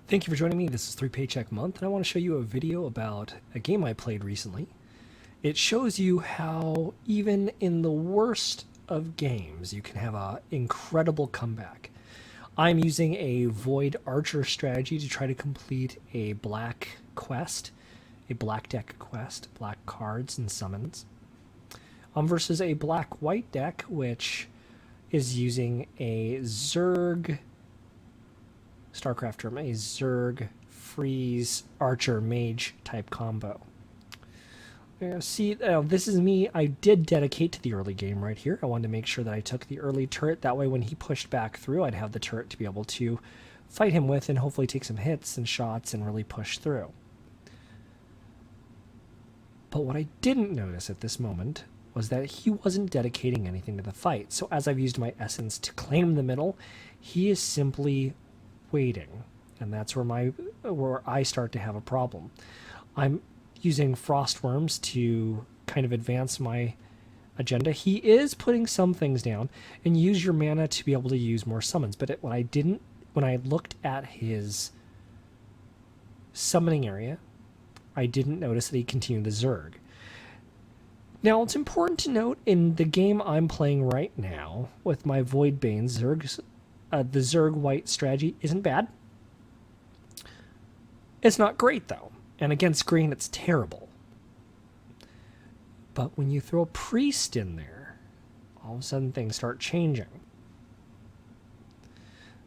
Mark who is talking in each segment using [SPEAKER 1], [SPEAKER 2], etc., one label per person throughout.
[SPEAKER 1] Thank you for joining me. This is 3 Paycheck Month, and I want to show you a video about a game I played recently. It shows you how even in the worst of games, you can have an incredible comeback. I'm using a Void Archer strategy to try to complete a black quest, a black deck quest, black cards and summons, versus a black-white deck, which is using a Zerg StarCraft term, a Zerg Freeze Archer Mage type combo. See, this is me. I did dedicate to the early game right here. I wanted to make sure that I took the early turret. That way when he pushed back through, I'd have the turret to be able to fight him with and hopefully take some hits and shots and really push through. But what I didn't notice at this moment was that he wasn't dedicating anything to the fight. So as I've used my essence to claim the middle, he is simply waiting, and that's where I start to have a problem. I'm using Frostworms to kind of advance my agenda. He is putting some things down, and use your mana to be able to use more summons. But when I looked at his summoning area, I didn't notice that he continued the Zerg. Now, it's important to note in the game I'm playing right now with my Voidbane Zergs, the Zerg white strategy isn't bad. It's not great, though. And against green, it's terrible. But when you throw a priest in there, all of a sudden things start changing.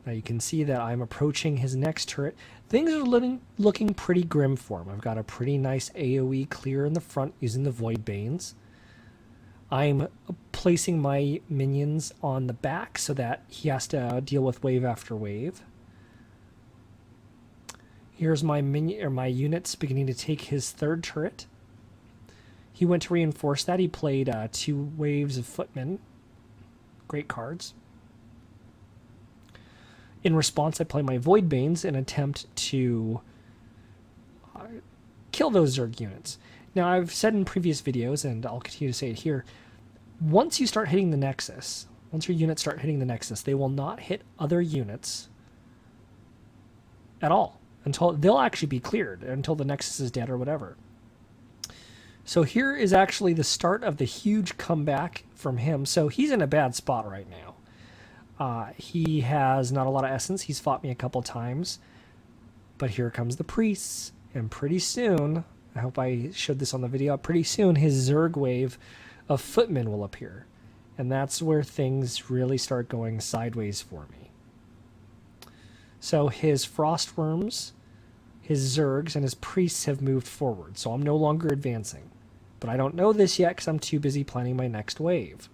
[SPEAKER 1] Now you can see that I'm approaching his next turret. Things are looking pretty grim for him. I've got a pretty nice AoE clear in the front using the Voidbanes. I'm placing my minions on the back so that he has to deal with wave after wave. Here's my units beginning to take his third turret. He went to reinforce that. He played 2 waves of footmen. Great cards. In response, I play my Voidbanes in an attempt to kill those Zerg units. Now, I've said in previous videos, and I'll continue to say it here, once you start hitting the Nexus, once your units start hitting the Nexus, they will not hit other units at all until they'll actually be cleared, until the Nexus is dead or whatever. So here is actually the start of the huge comeback from him. So he's in a bad spot right now. He has not a lot of essence. He's fought me a couple times. But here comes the priests. And pretty soon, I hope I showed this on the video, pretty soon his Zerg wave of footmen will appear. And that's where things really start going sideways for me. So his Frostworms, his Zergs, and his priests have moved forward. So I'm no longer advancing. But I don't know this yet because I'm too busy planning my next wave.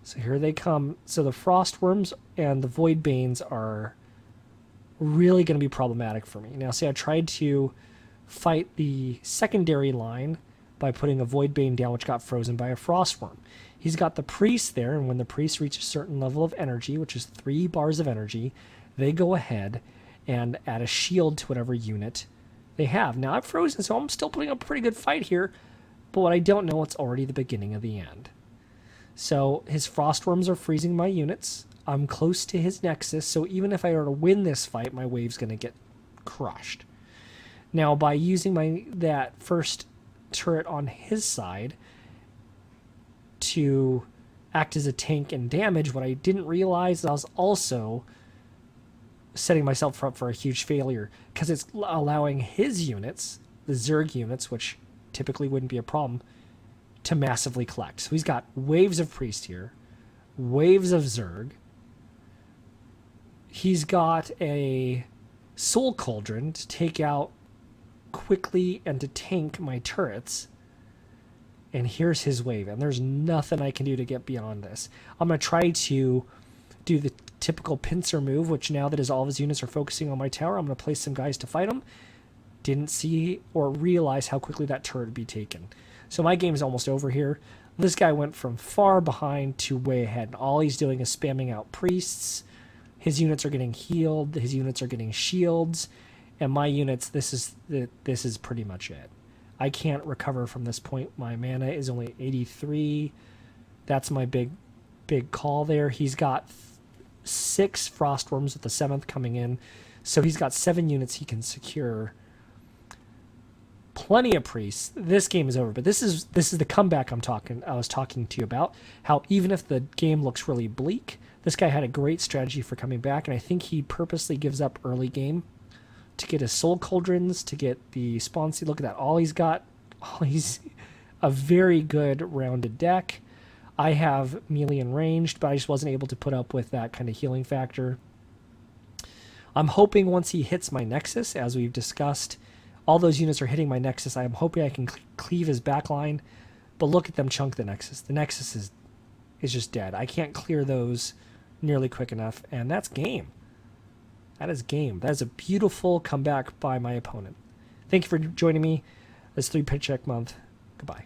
[SPEAKER 1] So here they come. So the Frostworms and the Voidbanes are really going to be problematic for me. Now, see, I tried to fight the secondary line by putting a Voidbane down, which got frozen by a Frostworm. He's got the Priest there, and when the Priest reaches a certain level of energy, which is 3 bars of energy, they go ahead and add a shield to whatever unit they have. Now, I've frozen, so I'm still putting up a pretty good fight here, but what I don't know, it's already the beginning of the end. So his Frostworms are freezing my units. I'm close to his Nexus, so even if I were to win this fight, my wave's going to get crushed. Now, by using that first turret on his side to act as a tank and damage, what I didn't realize is I was also setting myself up for a huge failure because it's allowing his units, the Zerg units, which typically wouldn't be a problem, to massively collect. So he's got waves of priest here, waves of Zerg. He's got a Soul Cauldron to take out quickly and to tank my turrets. And here's his wave, and there's nothing I can do to get beyond this. I'm going to try to do the typical pincer move, which now that all of his units are focusing on my tower, I'm going to place some guys to fight him. Didn't see or realize how quickly that turret would be taken. So my game's almost over here. This guy went from far behind to way ahead, and all he's doing is spamming out priests. His units are getting healed. His units are getting shields. And my units, this is pretty much it. I can't recover from this point. My mana is only 83. That's my big call there. He's got 6 Frostworms with the 7th coming in. So he's got 7 units he can secure. Plenty of priests. This game is over, but this is the comeback I was talking to you about. How even if the game looks really bleak, this guy had a great strategy for coming back, and I think he purposely gives up early game to get his Soul Cauldrons, to get the Spawn Seed. Look at that. All he's got, he's a very good rounded deck. I have melee and ranged, but I just wasn't able to put up with that kind of healing factor. I'm hoping once he hits my Nexus, as we've discussed, all those units are hitting my Nexus. I'm hoping I can cleave his backline, but look at them chunk the Nexus. The Nexus is just dead. I can't clear those nearly quick enough, and that's game. That is game. That is a beautiful comeback by my opponent. Thank you for joining me this 3 Paycheck month. Goodbye.